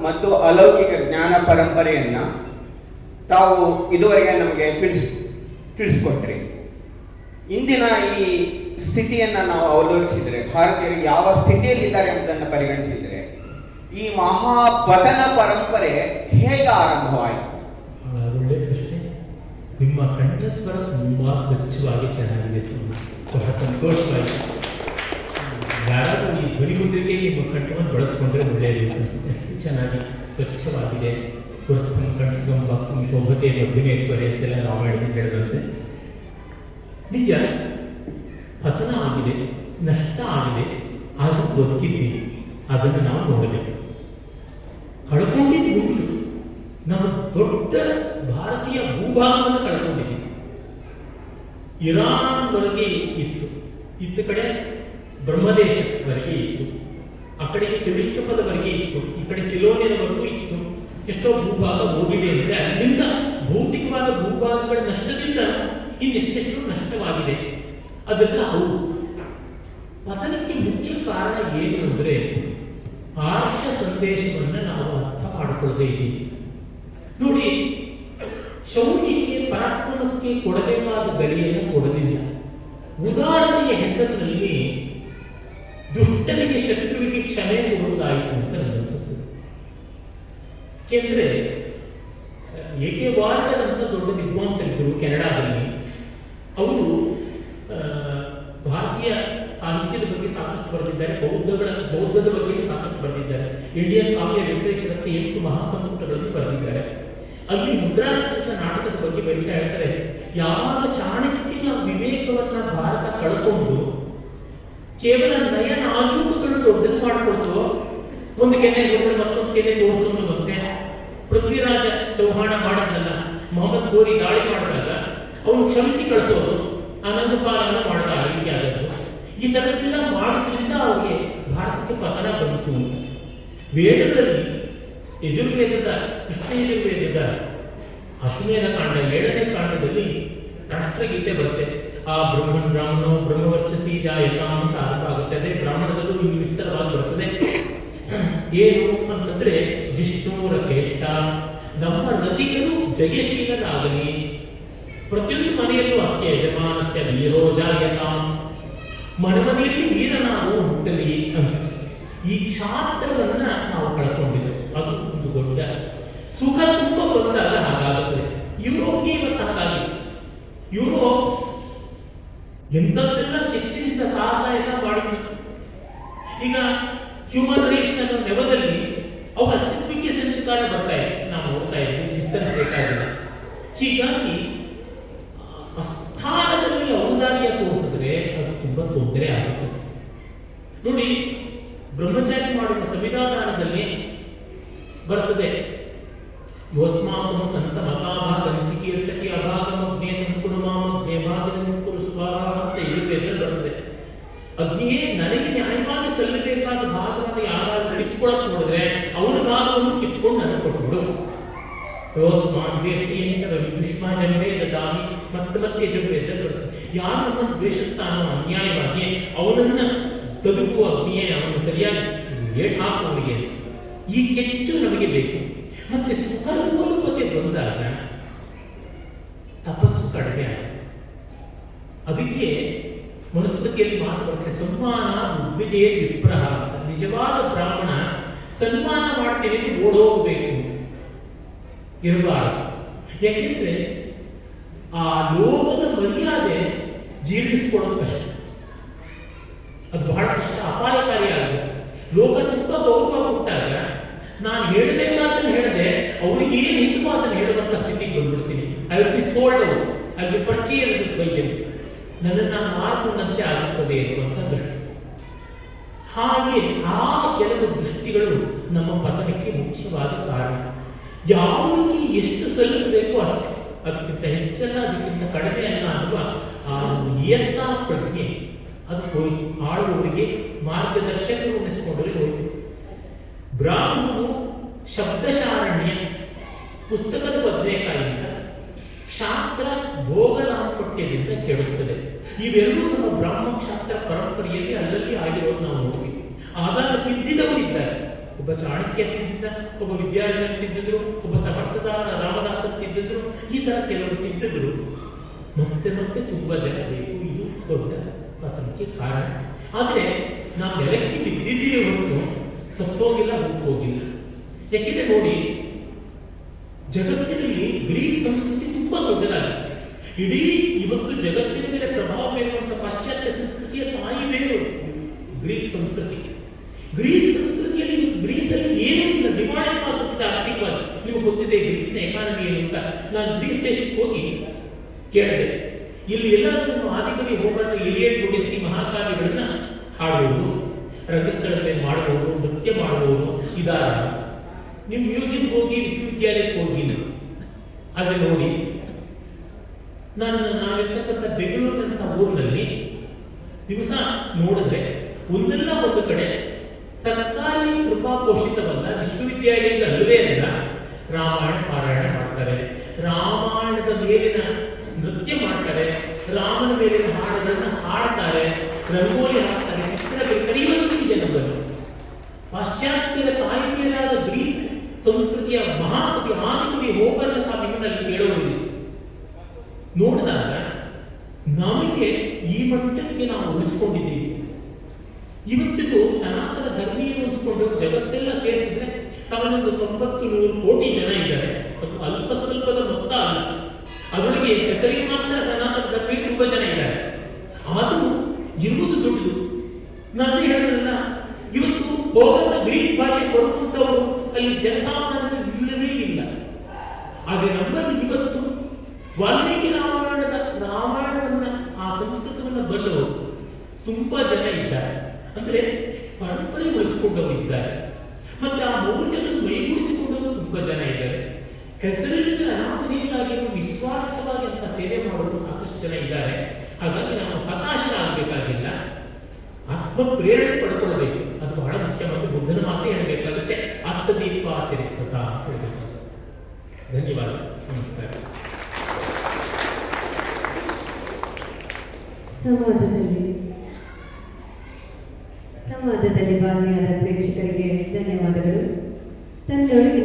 ಮತ್ತು ಅಲೌಕಿಕ ಜ್ಞಾನ ಪರಂಪರೆಯನ್ನ ತಾವು ಇದುವರೆಗೆ ನಮಗೆ ತಿಳಿಸ್ಕೊಟ್ರಿ. ಇಂದಿನ ಈ ಸ್ಥಿತಿಯನ್ನು ನಾವು ಅವಲೋಕಿಸಿದರೆ, ಭಾರತೀಯರು ಯಾವ ಸ್ಥಿತಿಯಲ್ಲಿದ್ದಾರೆ ಎಂಬುದನ್ನು ಪರಿಗಣಿಸಿದರೆ, ಈ ಮಹಾಪತನ ಪರಂಪರೆ ಹೇಗೆ ಆರಂಭವಾಯಿತು? ಒಳ್ಳೆ ಪ್ರಶ್ನೆ. ನಿಮ್ಮ ಕಂಠಸ್ವರ ತುಂಬಾ ಸ್ವಚ್ಛವಾಗಿ ಚೆನ್ನಾಗಿದೆ ಸ್ವಾಮಿ, ಬಹಳ ಸಂತೋಷವಾಯಿತು. ಯಾರಾದರೂ ಈ ಧ್ವನಿಮುದ್ರೆಗೆ ನಿಮ್ಮ ಕಂಠವನ್ನು ಬಳಸ್ಕೊಂಡ್ರೆ ಒಳ್ಳೆಯದು ಅನಿಸುತ್ತೆ. ಚೆನ್ನಾಗಿ ಸ್ವಚ್ಛವಾಗಿದೆ. ಪುಸ್ತಕಂ ಕಂಠಕಂ ಭಕ್ತಂ ಶೋಭತೆ ಮಧ್ಯಮೇಶ್ವರಿ ಅಂತೆಲ್ಲ ರಾಮಾಯಣ ಹೇಳಿದಂತೆ ನಿಜ ಪತನ ಆಗಿದೆ, ನಷ್ಟ ಆಗಿದೆ, ಆದರೂ ಬದುಕಿದ್ದೀವಿ. ಅದನ್ನು ನಾವು ನೋಡಬೇಕು. ಕಳ್ಕೊಂಡಿದ್ದು ಉಂಟು. ನಮ್ಮ ದೊಡ್ಡ ಭಾರತೀಯ ಭೂಭಾಗವನ್ನು ಕಳ್ಕೊಂಡಿದ್ದೀವಿ. ಇರಾನ್ವರೆಗೆ ಇತ್ತು, ಇತ್ತ ಕಡೆ ಬ್ರಹ್ಮದೇಶದವರೆಗೆ ಇತ್ತು, ಆ ಕಡೆಗೆ ತ್ರಿವಿಷ್ಟಪದವರೆಗೆ ಇತ್ತು, ಈ ಕಡೆ ಸಿಲೋನಿಯವರೆಗೂ ಇತ್ತು. ಎಷ್ಟೋ ಭೂಭಾಗ ಹೋಗಿದೆ ಅಂದರೆ ಅಲ್ಲಿಂದ ಭೌತಿಕವಾದ ಭೂಭಾಗಗಳ ನಷ್ಟದಿಂದ ಇನ್ನೆಷ್ಟೆಷ್ಟು ನಷ್ಟವಾಗಿದೆ. ಅದನ್ನು ಅವು ಪತನಕ್ಕೆ ಮುಖ್ಯ ಕಾರಣ ಏನು ಅಂದರೆ ಆರ್ಷ ಸಂದೇಶವನ್ನು ನಾವು ಅರ್ಥ ಮಾಡಿಕೊಳ್ಳದೆ ಇದ್ದೀವಿ. ನೋಡಿ, ಶೌರ್ಯಕ್ಕೆ ಪರಾಕ್ರಮಕ್ಕೆ ಕೊಡಬೇಕಾದ ಬೆಲೆಯನ್ನು ಕೊಡಲಿಲ್ಲ. ಉದಾಹರಣೆಯ ಹೆಸರಿನಲ್ಲಿ ದುಷ್ಟನಿಗೆ ಶತ್ರುವಿಗೆ ಕ್ಷಮೆ ಕೊಡುವುದಾಯಿತು ಅಂತ ನನಗನ್ಸುತ್ತದೆ. ಏಕೆಂದರೆ ಏಕೆ ವಾರ್ಡರ್ ಅಂತ ದೊಡ್ಡ ವಿದ್ವಾಂಸರಿದ್ದರು ಕೆನಡಾದಲ್ಲಿ. ಅವರು ಭಾರತೀಯ ಸಾಹಿತ್ಯದ ಬಗ್ಗೆ ಸಾಕಷ್ಟು ಬರೆದಿದ್ದಾರೆ, ಬೌದ್ಧದ ಬಗ್ಗೆ ಸಾಕಷ್ಟು ಬರೆದಿದ್ದಾರೆ. ಇಂಡಿಯನ್ ಕಾವ್ಯ ಲಿಟರೇಚರ್ ಅಂತ 8 ಮಹಾಸಂಪುಟಗಳನ್ನು ಬರೆದಿದ್ದಾರೆ. ಅಲ್ಲಿ ಮುದ್ರಾರಾಕ್ಷಸ ನಾಟಕದ ಬಗ್ಗೆ ಬರೀತಾ ಹೇಳ್ತಾರೆ, ಯಾವಾಗ ಚಾಣಕ್ಯನ ವಿವೇಕವನ್ನ ಭಾರತ ಕಳ್ಕೊಂಡು ಕೇವಲ ನಯ ನಾಜೂಕುಗಳನ್ನು ದೊಡ್ಡದು ಮಾಡಿಕೊಳ್ತು, ಒಂದು ಕೆನೆ ಮತ್ತೊಂದು ಕೆನೆ ತೋರಿಸೋದಂತೆ. ಪೃಥ್ವಿರಾಜ ಚೌಹಾಣ ಮಾಡಿದ್ನಲ್ಲ, ಮೊಹಮ್ಮದ್ ಗೋರಿ ದಾಳಿ ಮಾಡಿದಾಗ ಅವನು ಕ್ಷಮಿಸಿ ಕಳಿಸೋದು, ಆನಂದಪಾಲನ ಮಾಡಿದ ರೀತಿ ಆದದ್ದು. ಈ ಥರದ್ದೆಲ್ಲ ಮಾಡೋದ್ರಿಂದ ಅವರಿಗೆ ಭಾರತಕ್ಕೆ ಪತನ ಬಂತು ಅಂತ. ವೇದಗಳಲ್ಲಿ ಯಜುರ್ವೇದದ ಕೃಷ್ಣ ಯಜುರ್ವೇದದ ಅಶ್ವಮೇಧ ಕಾಂಡ 7ನೇ ಕಾಂಡದಲ್ಲಿ ರಾಷ್ಟ್ರಗೀತೆ ಬರುತ್ತೆ. ಆ ಬ್ರಹ್ಮನ್ ಬ್ರಾಹ್ಮಣೋ ಬ್ರಹ್ಮವರ್ಚಸಿ ಜಾಯತಾಂ ಅಂತ ಆರಂಭ ಆಗುತ್ತೆ. ಅದೇ ಬ್ರಾಹ್ಮಣದಲ್ಲೂ ಇನ್ನು ವಿಸ್ತಾರವಾಗಿ ಬರ್ತದೆ. ಏನು ಅಂತಂದ್ರೆ ಜಿಷ್ಣುರಕೇಷ್ಟ, ನಮ್ಮ ರತಿಗಳು ಜಯಶೀಲರಾಗಲಿ, ಪ್ರತಿಯೊಂದು ಮನೆಯಲ್ಲೂ ಅಸ್ಯ ಯಜಮಾನಸ್ಯ ವೀರೋ ಜಾಯತಾಂ, ಮನೆಯಲ್ಲಿ ವೀರನಾವು ಹುಟ್ಟಲಿ ಅಂತ. ಈ ಕ್ಷಾತ್ರವನ್ನ ನಾವು ಕಳ್ಕೊಂಡಿದ್ದೇವೆ. ಅದು ಒಂದು ದೊಡ್ಡ ಸುಖ ತುಂಬ ಬಂದಾಗ ಹಾಗಾಗುತ್ತದೆ. ಯುರೋಪ್ಗೆ ಇವತ್ತು ಹಾಗಾಗಿ ಯುರೋಪ್ ಎಂಥದ್ದೆಲ್ಲ ಹೆಚ್ಚಿನಿಂದ ಸಾಹಸ ಎಲ್ಲ ಮಾಡಿದ್ರು. ಈಗ ಹ್ಯೂಮನ್ ರೈಟ್ಸ್ ಅನ್ನೋ ನೆವದಲ್ಲಿ ಅವು ಅಸ್ತಿತ್ವಕ್ಕೆ ಸಂಚಕಾರ ಬರ್ತಾ ಇದೆ, ನಾವು ನೋಡ್ತಾ ಇದ್ದೀವಿ, ವಿಸ್ತರಿಸಬೇಕಾಗಿಲ್ಲ. ಹೀಗಾಗಿ ಸ್ಥಾನದಲ್ಲಿ ಔದಾರ್ಯ ತೋರಿಸಿದ್ರೆ ಅದು ತುಂಬಾ ತೊಂದರೆ ಆಗುತ್ತದೆ. ನೋಡಿ, ಬ್ರಹ್ಮಚಾರಿ ಮಾಡುವ ಸಂವಿಧಾನದಲ್ಲಿ ಬರ್ತದೆ, ಯೋಸ್ಮಾಕಂ ಸಂತ ಮತಾಭಾಗಂ ಚಿಕೀರ್ಷತಿ ಅಭಾಗಂ ಅಗ್ನೇಯಂ ಕುರುಮಾಮಗ್ನೇ ಭಾಗಂ ಕುರು ಸ್ವಾಹ ಅಂತ ಯಜುರ್ವೇದದಲ್ಲಿ ಬರ್ತದೆ. ಅಗ್ನಿಯೇ ನನಗೆ ನ್ಯಾಯವಾಗಿ ಸಲ್ಲಬೇಕಾದ ಭಾಗವನ್ನು ಯಾರಾದ್ರೂ ಕಿತ್ಕೊಳ್ಳೋಕೆ ನೋಡಿದ್ರೆ ಅವನ ಭಾಗವನ್ನು ಕಿತ್ಕೊಂಡು ನನಗೆ ಕೊಟ್ಬಿಡು. ಮತ್ತೆ ಯಜುರ್ವೇದದಲ್ಲಿ ಬರ್ತದೆ, ಯಾರು ನಮ್ಮನ್ನು ದ್ವೇಷಿಸ್ತಾನೋ ಅನ್ಯಾಯವಾಗಿ ಅವನನ್ನ ತದುಕುವ ಅಗ್ನಿಯೇ ಅವನು ಸರಿಯಾಗಿ ಏಟ್ ಹಾಕುವವನಿಗೆ. ಈ ಕೆಚ್ಚು ನಮಗೆ ಬೇಕು. ಮತ್ತೆ ಸುಖಲೋಲುಪತೆ ಬಂದಾಗ ತಪಸ್ಸು ಕಡಿಮೆ ಆಗುತ್ತೆ. ಅದಕ್ಕೆ ಮನುಸ್ಮೃತಿಯಲ್ಲಿ ಮಾತು ಬರುತ್ತೆ, ಸನ್ಮಾನ ಉದ್ವಿಜಯ ವಿಪ್ರಹ ಅಂತ. ನಿಜವಾದ ಬ್ರಾಹ್ಮಣ ಸನ್ಮಾನ ಮಾಡ್ತೀನಿ ಓಡೋಗಬೇಕು ಇರಬಾರದು. ಯಾಕೆಂದ್ರೆ ಆ ಲೋಕದ ಮರ್ಯಾದೆ ಜೀರ್ಣಿಸ್ಕೊಳ್ಳೋದು ಕಷ್ಟ, ಅದು ಬಹಳ ಕಷ್ಟ, ಅಪಾಯಕಾರಿಯಾಗುತ್ತೆ. ಲೋಕ ತುಂಬ ಗೌರವ ಕೊಟ್ಟಾಗ ನಾನು ಹೇಳಬೇಕಾದನ್ನು ಹೇಳಿದೆ, ಅವರಿಗೆ ಏನು ಹಿತವೋ ಅದನ್ನು ಹೇಳುವಂಥ ಸ್ಥಿತಿಗೆ ಬಂದ್ಬಿಡ್ತೀನಿ. I will be sold out, I will be purchased by them. ನನ್ನನ್ನು ಮಾರ್ಕೊಂಡಂತೆ ಆಗುತ್ತದೆ ಎನ್ನುವಂಥ ದೃಷ್ಟಿ. ಹಾಗೆ ಆ ಕೆಲವು ದೃಷ್ಟಿಗಳು ನಮ್ಮ ಪತನಕ್ಕೆ ಮುಖ್ಯವಾದ ಕಾರಣ. ಯಾವುದಕ್ಕೆ ಎಷ್ಟು ಸಲ್ಲಿಸಬೇಕು ಅಷ್ಟೇ, ಅದಕ್ಕಿಂತ ಹೆಚ್ಚಲ್ಲ ಅದಕ್ಕಿಂತ ಕಡಿಮೆ ಅಲ್ಲ ಅನ್ನುವ ಆ ನಿಯತ ಪ್ರಜ್ಞೆ ಅದು ಹೋಯಿತು. ಆಳುವವರಿಗೆ ಮಾರ್ಗದರ್ಶಕರು ಉಳಿಸಿಕೊಂಡರೆ ಹೋಯಿತು. ಬ್ರಾಹ್ಮಣನು ಶಬ್ದಶಾರಣ್ಯ ಪುಸ್ತಕದ ಬದನೆಕಾಯಿಯಿಂದ, ಕ್ಷಾತ್ರ ಭೋಗನಾಮಪಟ್ಯದಿಂದ ಕೇಳುತ್ತದೆ. ಇವೆರಡೂ ನಮ್ಮ ಬ್ರಾಹ್ಮಣ ಕ್ಷಾತ್ರ ಪರಂಪರೆಯಲ್ಲಿ ಅಲ್ಲಲ್ಲಿ ಆಗಿರೋದು ನಾವು ನೋಡ್ತೀವಿ. ಆದಾಗ ತಿದ್ದಿದವರು ಇದ್ದಾರೆ. ಒಬ್ಬ ಚಾಣಕ್ಯ ತಿದ್ದಿದ್ದ, ಒಬ್ಬ ವಿದ್ಯಾರ್ಥಿ ತಿದ್ದಿದ್ರು, ಒಬ್ಬ ಸಮರ್ಥದ ರಾಮದಾಸ ತಿದ್ದಿದ್ರು, ಈ ತರ ಕೆಲವರು ತಿದ್ದಿದ್ರು. ಮತ್ತೆ ಮತ್ತೆ ತುಂಬಾ ಜನ ಬೇಕು. ಇದು ದೊಡ್ಡ ಪತನಕ್ಕೆ ಕಾರಣ. ಆದರೆ ನಾವು ನೆಲಕ್ಕೆ ಬಿದ್ದಿದ್ದೀವಿ ಹೊರತು ಸತ್ತೋಗಿಲ್ಲ, ಹುಟ್ಟು ಹೋಗಿಲ್ಲ. ಯಾಕೆಂದ್ರೆ ನೋಡಿ, ಜಗತ್ತಿನಲ್ಲಿ ಗ್ರೀಕ್ ಸಂಸ್ಕೃತಿ ತುಂಬಾ ದೊಡ್ಡದಾಗಿದೆ. ಇಡೀ ಇವತ್ತು ಜಗತ್ತಿನ ಮೇಲೆ ಪ್ರಭಾವ ಬೀರುವಂತ ಪಾಶ್ಚಾತ್ಯ ಸಂಸ್ಕೃತಿಯ ತಾಯಿ ಬೇರು ಗ್ರೀಕ್ ಸಂಸ್ಕೃತಿ. ಗ್ರೀಕ್ ಸಂಸ್ಕೃತಿಯಲ್ಲಿ ಗ್ರೀಸಲ್ಲಿ ಏನೂ ಇಲ್ಲ, ದಿವಾಳಿತವಾಗುತ್ತಿದೆ ಆರ್ಥಿಕವಾಗಿ. ನಿಮಗೆ ಗೊತ್ತಿದೆ ಗ್ರೀಸ್ನ ಎಕಾನಮಿ ಏನು ಅಂತ. ನಾನು ಗ್ರೀಸ್ ದೇಶಕ್ಕೆ ಹೋಗಿ ಕೇಳಿದೆ, ಇಲ್ಲಿ ಎಲ್ಲರೂ ಆದಿಕವಿ ಹೋರಾಟ ಇಲಿಯಡ್ ಒಡಿಸ್ಸಿ ಮಹಾಕಾವ್ಯಗಳನ್ನ ಹಾಡುವುದು, ರಂಗಸ್ಥಳದಲ್ಲಿ ಮಾಡುವವರು, ನೃತ್ಯ ಮಾಡುವವರು ಇದಾರ. ನೀವು ಮ್ಯೂಸಿಯಂ ಹೋಗಿ, ವಿಶ್ವವಿದ್ಯಾಲಯಕ್ಕೆ ಹೋಗಿ, ಆದರೆ ನೋಡಿ, ನಾವಿರ್ತಕ್ಕಂಥ ಬೆಂಗಳೂರಿನಂಥ ಊರಿನಲ್ಲಿ ದಿವಸ ನೋಡಿದ್ರೆ ಒಂದೆಲ್ಲ ಒಂದು ಕಡೆ ಸರ್ಕಾರಿ ಕೃಪಾ ಪೋಷಿತವಲ್ಲ, ವಿಶ್ವವಿದ್ಯಾಲಯದ ಅಲ್ಲವೇ ಅಲ್ಲ, ರಾಮಾಯಣ ಪಾರಾಯಣ ಮಾಡ್ತಾರೆ, ರಾಮಾಯಣದ ಮೇಲಿನ ನೃತ್ಯ ಮಾಡ್ತಾರೆ, ರಾಮನ ಮೇಲಿನ ಹಾಡುಗಳನ್ನು ಹಾಡ್ತಾರೆ, ರಂಗೋಲಿ ಹಾಕ್ತಾರೆ, ಚಿತ್ರ ಕರೆಯುವುದು ಇದೆ ನಮ್ಮಲ್ಲಿ. ಪಾಶ್ಚಾತ್ಯರ ತಾಯಿಯರಾದ ಗ್ರೀಕ್ ಸಂಸ್ಕೃತಿಯ ಮಹಾಕವಿ ಆದಿಕವಿ ಹೋಮರ್ನ ಕಾವ್ಯಗಳಲ್ಲಿ ಕೇಳುವುದಿದೆ. ನೋಡಿದಾಗ ನಮಗೆ ಈ ಮಟ್ಟಕ್ಕೆ ನಾವು ಉಳಿಸಿಕೊಂಡಿದ್ದೀವಿ. ಇವತ್ತಿಗೂ ಸನಾತನ ಧರ್ಮೀಯರು ಉಳಿಸಿಕೊಂಡು ಜಗತ್ತೆಲ್ಲ ಸೇರಿಸಿದ್ರೆ 190 ಕೋಟಿ ಜನ ಇದ್ದಾರೆ. ಅದು ಅಲ್ಪ ಸ್ವಲ್ಪದ ಮೊತ್ತ ಅಲ್ಲ. ಅದರೊಳಗೆ ಹೆಸರಿಗೆ ಮಾತ್ರ ಸನಾತನ ಧರ್ಮೀಯರು ತುಂಬಾ ಜನ ಇದ್ದಾರೆ. ಆದರೂ ಇರುವುದು ದುಡ್ಡು. ನಾನು ಹೇಳಿದ್ರಲ್ಲ, ಇವತ್ತು ಹೋಗದ ಗ್ರೀಕ್ ಭಾಷೆ ಬರುವಂತವರು ಅಲ್ಲಿ ಜನಸಾಮಾನ್ಯರು ಇಲ್ಲವೇ ಇಲ್ಲ. ಆದರೆ ನಮ್ಮಲ್ಲಿ ಇವತ್ತು ವಾಲ್ಮೀಕಿ ರಾಮಾಯಣವನ್ನ ಆ ಸಂಸ್ಕೃತವನ್ನ ಬಲ್ಲವರು ತುಂಬಾ ಜನ ಇದ್ದಾರೆ. ಅಂದ್ರೆ ಪರಂಪರೆ ಉಳಿಸಿಕೊಂಡವರು ಇದ್ದಾರೆ, ಮತ್ತೆ ಆ ಮೌಲ್ಯಗಳನ್ನು ಮೈಗೂಡಿಸಿಕೊಂಡವರು ತುಂಬಾ ಜನ ಇದ್ದಾರೆ. ಹೆಸರಿಲ್ಲದ ಅನಾಮಧೇಯರಾಗಿ ವಿಶ್ವಾಸವಾಗಿ ಅಂತ ಸೇವೆ ಮಾಡೋರು ಸಾಕಷ್ಟು ಜನ ಇದ್ದಾರೆ. ಹಾಗಾಗಿ ನಾವು ಹತಾಶರಾಗಬೇಕಾಗಿಲ್ಲ, ಆತ್ಮ ಪ್ರೇರಣೆ ಪಡ್ಕೊಳ್ಬೇಕು. ಅದು ಬಹಳ ಮುಖ್ಯ. ಮತ್ತು ಬುದ್ಧನ ಮಾತೇ ಹೇಳಬೇಕಾಗುತ್ತೆ, ಆತ್ಮದೀಪ ಆಚರಿಸತ ಅಂತ ಹೇಳಬೇಕು. ಧನ್ಯವಾದ. ನಮಸ್ಕಾರ. ಸಂವಾದದಲ್ಲಿ ಭಾಗಿಯಾದ ಪ್ರೇಕ್ಷಕರಿಗೆ ಧನ್ಯವಾದಗಳು. ತನ್ನೊಳಗಿನ